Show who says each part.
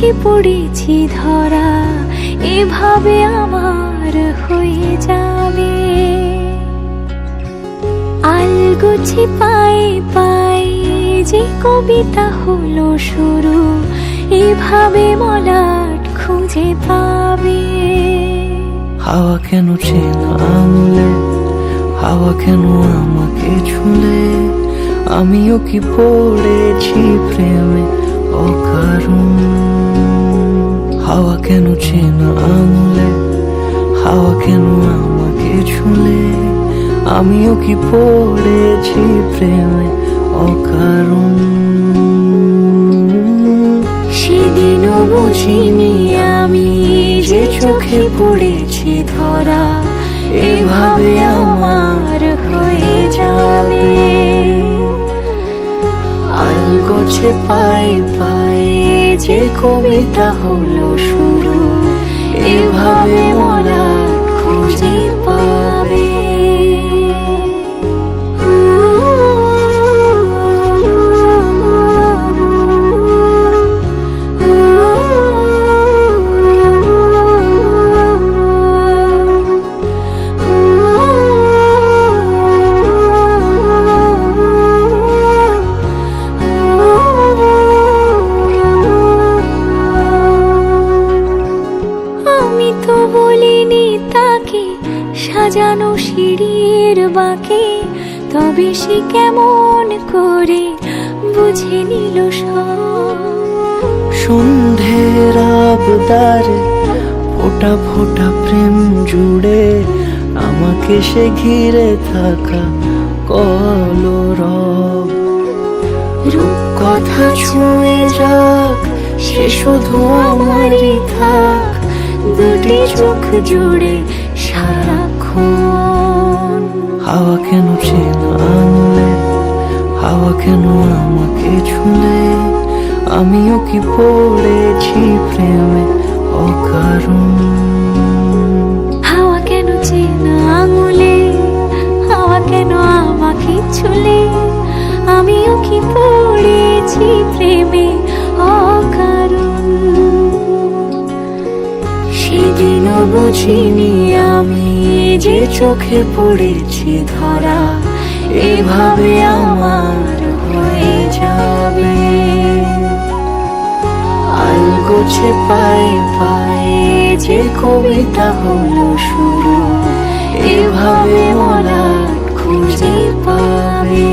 Speaker 1: চোখে পড়েছি ধরা, এভাবে আমার হয়ে যাবে। আলগোছে পায়ে পায়ে যে কবিতা হলো শুরু, এভাবে মলাট খুঁজে পাবে।
Speaker 2: হাওয়া কেন চেনা আঙুলে, হাওয়া কেন আমাকে ছুলে, আমিও কি পড়েছি প্রেমে অকারণ। হাওয়া কেন চেনা আঙুলে, হাওয়া কেন আমাকে ছুলে, আমিও কি পড়েছি প্রেমে অকারণ।
Speaker 1: সেদিনও বুঝিনি আমি যে চোখে পড়েছি ধরা, এভাবে আমার হয়ে যাবে।
Speaker 2: আলগোছে পায়ে পায়ে যে কবিতা হলো শুরু,
Speaker 1: এভাবে মলাট খুঁজে পাবে। আমি তো বলিনি তাকে সাজানো সিঁড়ির বাঁকে, তবে সে কেমন করে বুঝে নিল সব।
Speaker 2: সন্ধ্যের আবদারে ফোটা ফোটা প্রেম জুড়ে, আমাকে সে ঘিরে থাকা কলরব।
Speaker 1: রূপকথা ছুঁয়ে যাক, সে শুধু আমারই থাক, দুটি চোখ জুড়ে সারাক্ষণ।
Speaker 2: হাওয়া কেন চেনা আঙুলে, হাওয়া কেন আমাকে ছুলে, আমিও কি পড়েছি প্রেমে অকারণ।
Speaker 1: হাওয়া কেন চেনা আঙুলে, হাওয়া কেন আমাকে ছুলে, আমিও কি পড়েছি প্রেমে অকারণ। সেদিনও বুঝিনি আমি যে চোখে পড়েছি ধরা, এভাবে আমার হয়ে যাবে। আলগোছে পায়ে পায়ে যে কবিতা হলো শুরু, এভাবে মলাট খুঁজে পাবে।